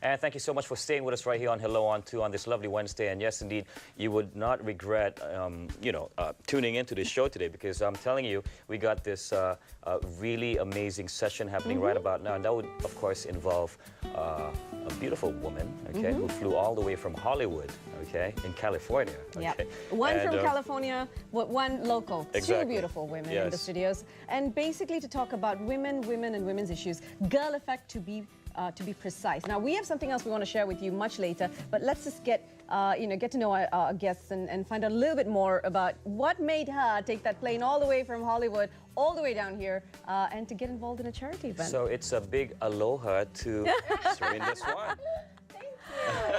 And thank you so much for staying with us right here on Hello on 2 on this lovely Wednesday. And yes, indeed, you would not regret, tuning into this show today, because I'm telling you, we got this really amazing session happening right about now. And that would, of course, involve a beautiful woman, okay, who flew all the way from Hollywood, okay, in California. Okay? Yeah, one from California, one local. Exactly. Two beautiful women in the studios, and basically to talk about women, and women's issues. Girl Effect, to be precise. Now we have something else we want to share with you much later, but let's just get to know our guests and find out a little bit more about what made her take that plane all the way from Hollywood all the way down here and to get involved in a charity event. So it's a big aloha to Surinder Swan.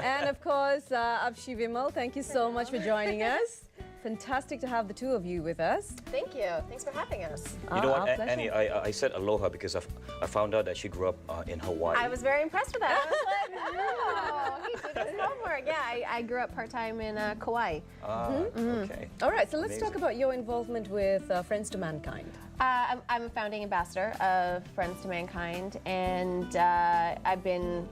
And of course, Abshi Vimal, thank you so much for joining us. Fantastic to have the two of you with us. Thank you. Thanks for having us. You know what, Annie, I said aloha because I found out that she grew up in Hawaii. I was very impressed with that. I was like, oh, he did his homework. Yeah, I grew up part-time in Kauai. Okay. All right, so let's talk about your involvement with Friends to Mankind. I'm a founding ambassador of Friends to Mankind, and I've been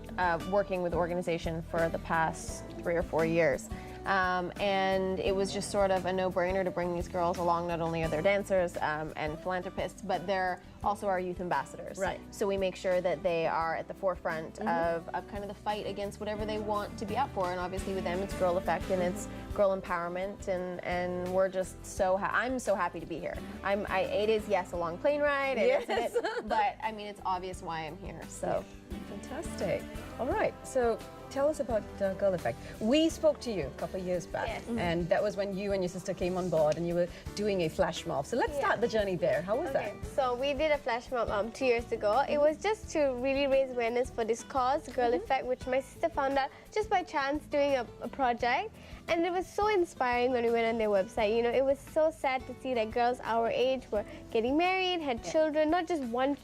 working with the organization for the past 3 or 4 years. And it was just sort of a no-brainer to bring these girls along. Not only are they dancers and philanthropists, but they're also our youth ambassadors. Right. So we make sure that they are at the forefront of kind of the fight against whatever they want to be up for. And obviously with them, it's Girl Effect and it's girl empowerment. And we're just I'm so happy to be here. It is, yes, a long plane ride. Yes. But I mean, it's obvious why I'm here. So. Fantastic. All right, so tell us about Girl Effect. We spoke to you a couple of years back, yes. And that was when you and your sister came on board and you were doing a flash mob. So let's start the journey there. How was that? So we did a flash mob 2 years ago. It was just to really raise awareness for this cause, Girl Effect, which my sister found out just by chance doing a project. And it was so inspiring when we went on their website. You know, it was so sad to see that girls our age were getting married, had children, not just one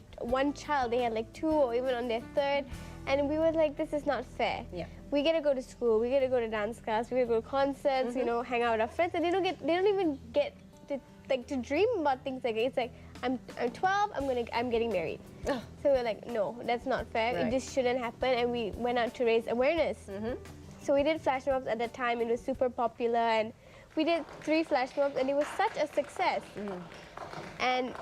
child, they had like 2 or even on their 3rd. And we were like, this is not fair. Yeah. We get to go to school, we get to go to dance class, we get to go to concerts, you know, hang out with our friends, and they don't even get to dream about things like that. It's like, I'm 12, I'm getting married. So we're like, no, that's not fair. Right. It just shouldn't happen, and we went out to raise awareness. So we did flash mobs at the time. It was super popular, and we did 3 flash mobs, and it was such a success. And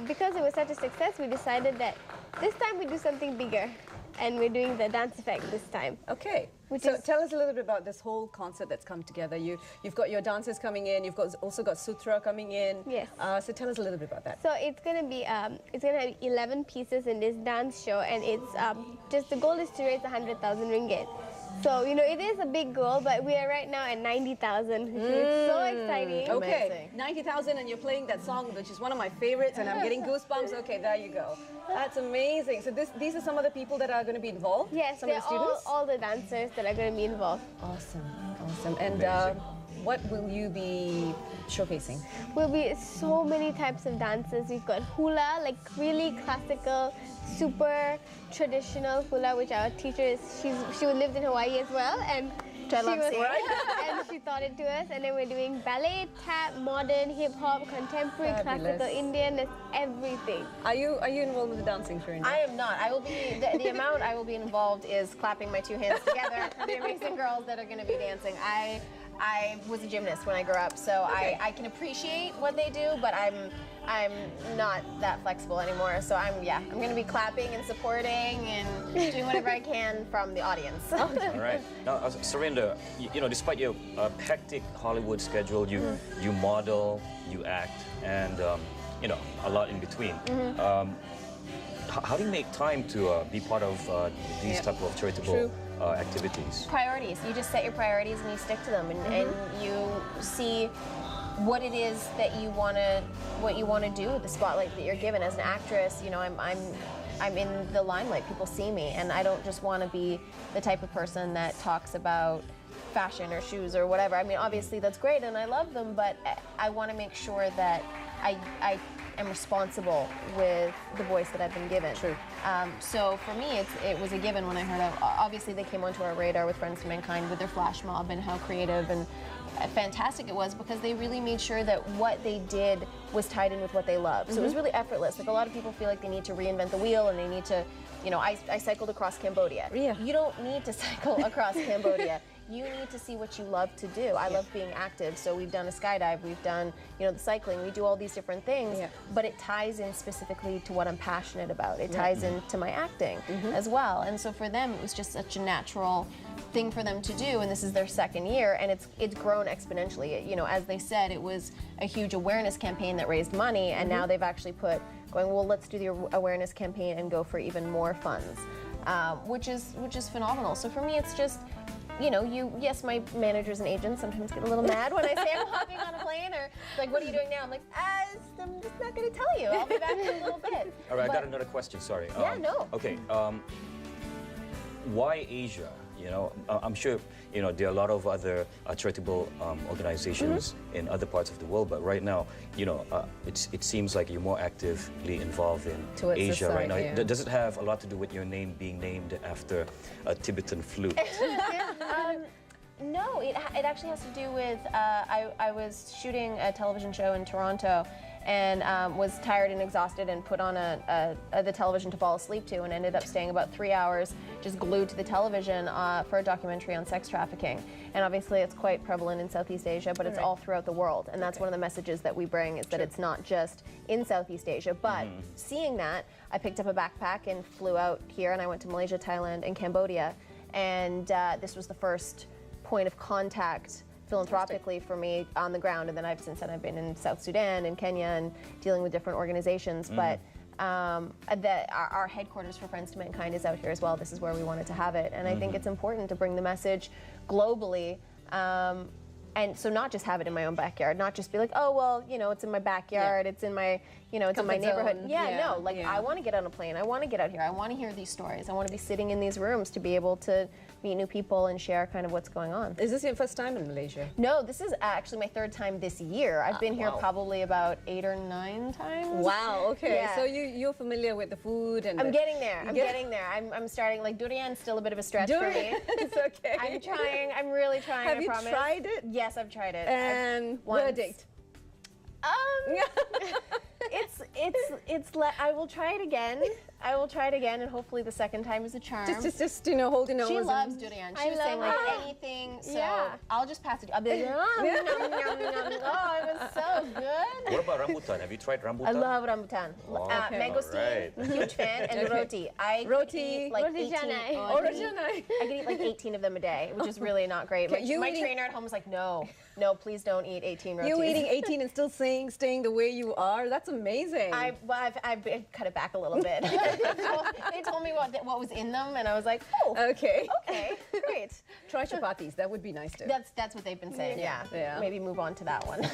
because it was such a success, we decided that this time we do something bigger. And we're doing the Dance Effect this time. Okay, so tell us a little bit about this whole concept that's come together. You've got your dancers coming in, you've also got Sutra coming in. Yes. So tell us a little bit about that. So it's gonna have 11 pieces in this dance show, and it's the goal is to raise 100,000 ringgit. So, you know, it is a big goal, but we are right now at 90,000, which is so exciting. Okay, 90,000, and you're playing that song, which is one of my favorites, and I'm getting goosebumps. Okay, there you go. That's amazing. So these are some of the people that are going to be involved? Yes, some of the students? all the dancers that are going to be involved. Awesome, awesome. And what will you be showcasing? Will be so many types of dances. We've got hula, like really classical, super traditional hula, which our teacher is, she lived in Hawaii as well, and and she taught it to us. And then we're doing ballet, tap, modern, hip hop, contemporary, classical, Indian, that's everything. Are you involved with the dancing, Surinder? I am not. I will be the amount I will be involved is clapping my 2 hands together for the amazing girls that are going to be dancing. I was a gymnast when I grew up, so I can appreciate what they do, but I'm not that flexible anymore. So I'm going to be clapping and supporting and doing whatever I can from the audience. All right. Now, Surinder, you know, despite your hectic Hollywood schedule, you model, you act, and you know, a lot in between. How do you make time to be part of these type of charitable activities? Priorities. You just set your priorities and you stick to them, and you see what it is that you want to do with the spotlight that you're given as an actress. You know, I'm in the limelight. People see me, and I don't just want to be the type of person that talks about fashion or shoes or whatever. I mean, obviously that's great, and I love them, but I want to make sure that I am responsible with the voice that I've been given. True. So for me, it was a given when I heard of. Obviously, they came onto our radar with Friends to Mankind with their flash mob and how creative and fantastic it was, because they really made sure that what they did was tied in with what they loved. So it was really effortless. Like, a lot of people feel like they need to reinvent the wheel and they need to, you know, I cycled across Cambodia. Yeah. You don't need to cycle across Cambodia. You need to see what you love to do. I love being active, so we've done a skydive, we've done, you know, the cycling, we do all these different things, but it ties in specifically to what I'm passionate about. It ties into my acting as well. And so for them, it was just such a natural thing for them to do, and this is their second year, and it's grown exponentially. You know, as they said, it was a huge awareness campaign that raised money, and now they've actually going, well, let's do the awareness campaign and go for even more funds, which is phenomenal. So for me, it's just, you know, yes, my managers and agents sometimes get a little mad when I say I'm hopping on a plane, or like, what are you doing now? I'm like, I'm just not going to tell you. I'll be back in a little bit. All right, I got another question, sorry. Yeah, no. Okay, why Asia? You know, I'm sure, you know, there are a lot of other charitable organizations in other parts of the world, but right now, you know, it seems like you're more actively involved in Asia right now. Yeah. Does it have a lot to do with your name being named after a Tibetan flute? No, it actually has to do with, I was shooting a television show in Toronto, and was tired and exhausted and put on the television to fall asleep to, and ended up staying about 3 hours just glued to the television for a documentary on sex trafficking. And obviously it's quite prevalent in Southeast Asia, but it's all throughout the world. And that's one of the messages that we bring, is that it's not just in Southeast Asia. But seeing that, I picked up a backpack and flew out here, and I went to Malaysia, Thailand, and Cambodia. And this was the first point of contact philanthropically for me on the ground, and then since then I've been in South Sudan and Kenya and dealing with different organizations. But our headquarters for Friends to Mankind is out here as well. This is where we wanted to have it, and I think it's important to bring the message globally. And so not just have it in my own backyard, not just be like, oh, well, you know, it's in my backyard, it's in my, you know, it's in my neighborhood. No, like, I want to get on a plane, I want to get out here, I want to hear these stories, I want to be sitting in these rooms to be able to meet new people and share kind of what's going on. Is this your first time in Malaysia? No, this is actually my third time this year. I've been here probably about 8 or 9 times. Wow, okay. Yeah. So you're familiar with the food and I'm getting there. I'm getting there. I'm starting, like, durian's still a bit of a stretch for me. It's okay. I'm trying. I'm really trying. Have I you promise. tried it? Yes, I've tried it. And once. verdict? I will try it again. I will try it again, and hopefully the second time is a charm. Just you know, hold your nose. She loves durian. She was saying, like, anything, so I'll just pass it. I'll be like, oh, it was so good. What about rambutan? Have you tried rambutan? I love rambutan. Okay. Mangosteen, huge fan, and roti. I could eat like Roti 18. canai. I could eat like 18 of them a day, which is really not great. My trainer at home was like, no, please don't eat 18 rotis. You eating 18 and still staying the way you are? That's amazing. I've cut it back a little bit. They told me what was in them, and I was like, oh, okay, great. Try chapatis. That would be nice too. That's what they've been saying. Yeah. Maybe move on to that one.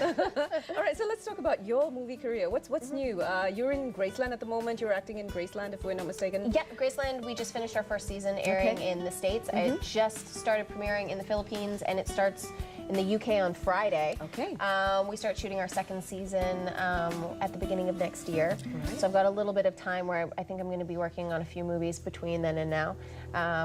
All right, so let's talk about your movie career. What's new? You're in Graceland at the moment. You're acting in Graceland, if we're not mistaken. Yeah, Graceland. We just finished our first season airing in the States. It just started premiering in the Philippines, and it starts in the UK on Friday. Okay. We start shooting our second season at the beginning of next year. Right. So I've got a little bit of time where I think I'm going to be working on a few movies between then and now,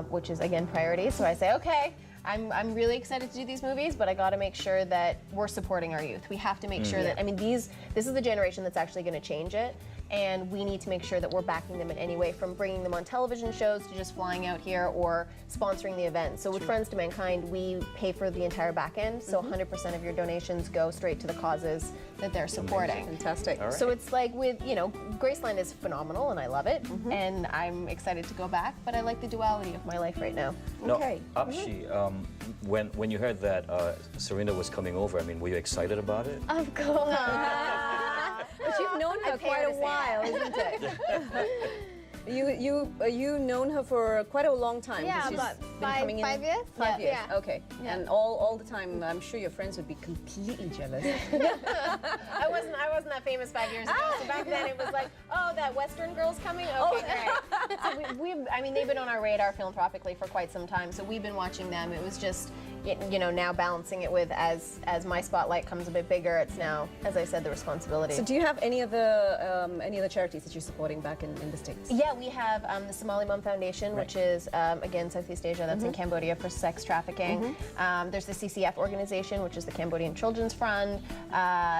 which is, again, priority. So I say, okay, I'm really excited to do these movies, but I got to make sure that we're supporting our youth. We have to make sure that, I mean, this is the generation that's actually going to change it. And we need to make sure that we're backing them in any way, from bringing them on television shows to just flying out here or sponsoring the event. So with Friends to Mankind, we pay for the entire back end. So 100% of your donations go straight to the causes that they're supporting. Fantastic. All right. So it's like with, you know, Graceland is phenomenal and I love it. And I'm excited to go back, but I like the duality of my life right now. Okay. No, Apshi, when you heard that Serena was coming over, I mean, were you excited about it? Of course. But you've known her quite a while, isn't it? You've known her for quite a long time. Yeah, She's about been coming in 5 years. 5 years. Yeah. Okay. Yeah. And all the time, I'm sure your friends would be completely jealous. I wasn't that famous 5 years ago. So back then it was like, oh, that Western girl's coming? Okay, great. So I mean, they've been on our radar philanthropically for quite some time. So we've been watching them. It was just, you know, now balancing it with as my spotlight comes a bit bigger, it's now, as I said, the responsibility. So do you have any other charities that you're supporting back in the States? Yeah, we have the Somali Mum Foundation, which is, again, Southeast Asia, that's in Cambodia for sex trafficking. There's the CCF organization, which is the Cambodian Children's Fund.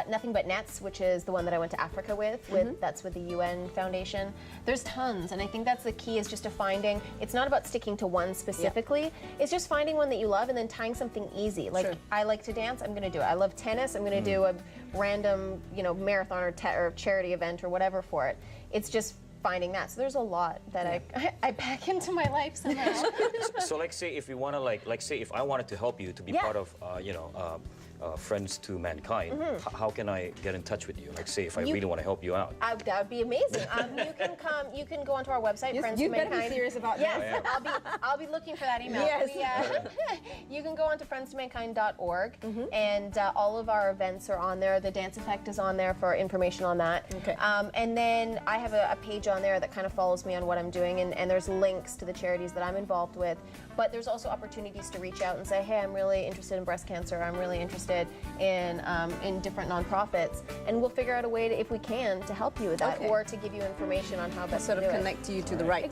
Nothing But Nets, which is the one that I went to Africa with, that's with the UN Foundation. There's tons, and I think that's the key, is just to finding, it's not about sticking to one specifically, it's just finding one that you love and then tying something easy. Like, I like to dance, I'm gonna do it. I love tennis, I'm gonna do a random, you know, marathon or charity event or whatever for it. It's just finding that. So there's a lot that I pack into my life somehow. So like say if we want to like say if I wanted to help you to be part of you know Friends to Mankind, how can I get in touch with you? Like say if I really want to help you out. That would be amazing. You can go onto our website, Friends to Mankind. You better be serious about that. Yes, I'll be looking for that email. Yes. You can go onto friendstomankind.org, and all of our events are on there. The Dance Effect is on there for information on that. Okay. And then I have a page on there that kind of follows me on what I'm doing, and there's links to the charities that I'm involved with. But there's also opportunities to reach out and say, hey, I'm really interested in breast cancer. I'm really interested in different nonprofits, and we'll figure out a way to, if we can, to help you with that, or to give you information on how best sort to of do connect you to the right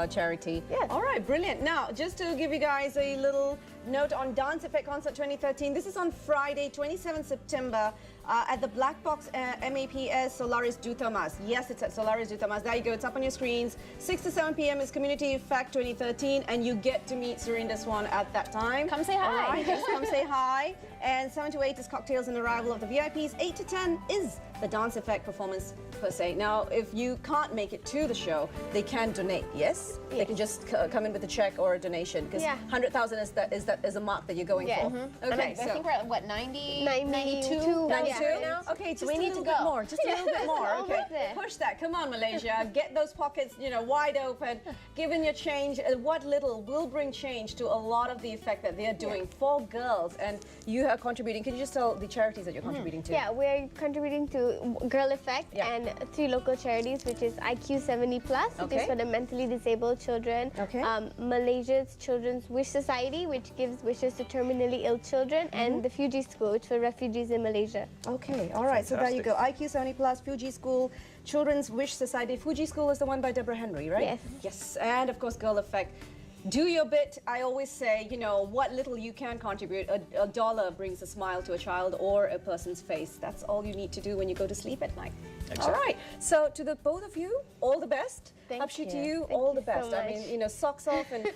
charity. Yeah. All right, brilliant. Now, just to give you guys a little note on Dance Effect Concert 2013, this is on Friday, 27 September, at the Black Box MAPS Solaris Dutamas. Yes, it's at Solaris Dutamas. There you go. It's up on your screens. 6 to 7 p.m. is Community Effect 2013, and you get to meet Surinder Swan at that time. Come say hi. All right, just come say hi. And 7 to 8 is cocktails and arrival of the VIPs. 8 to 10 is the Dance Effect performance per se. Now, if you can't make it to the show, they can donate. Yes, they can just come in with a check or a donation, because 100,000 is a mark that you're going for. Okay, I think we're at what, 92? 92. Right now? Okay, just we a need little to bit go. more. Just a little bit more. Okay, Almost there. push that. Come on, Malaysia. Get those pockets, you know, wide open. Given your change, what little will bring change to a lot of the effect that they are doing for girls. And you are contributing. Can you just tell the charities that you're contributing to? Yeah, we're contributing to Girl Effect and 3 local charities, which is IQ 70+, which is for the mentally disabled children. Malaysia's Children's Wish Society, which gives wishes to terminally ill children, and the Fuji School, which is for refugees in Malaysia. Okay, all right. So there you go. IQ 70+, Fuji School, Children's Wish Society. Fuji School is the one by Deborah Henry, right? Yes. Yes, and of course, Girl Effect. Do your bit. I always say, you know, what little you can contribute. A dollar brings a smile to a child or a person's face. That's all you need to do when you go to sleep at night. Exactly. All right. So to the both of you, all the best. Thank Upshi to you. you, Thank all you the best. so I mean, you know, socks off and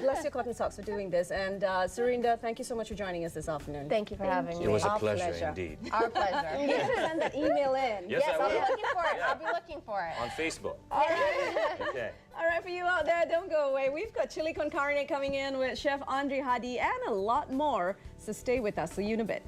bless your cotton socks for doing this. And Surinder, thank you so much for joining us this afternoon. Thank you for having me. It was a Our pleasure pleasure. indeed. Our pleasure. You have to send that email in. Yes, I I'll be will. looking for it. I'll be looking for it. On Facebook. All right. Okay. All right, for you out there, don't go away. We've got chili con carne coming in with Chef Andre Hadi and a lot more. So stay with us. See you in a bit.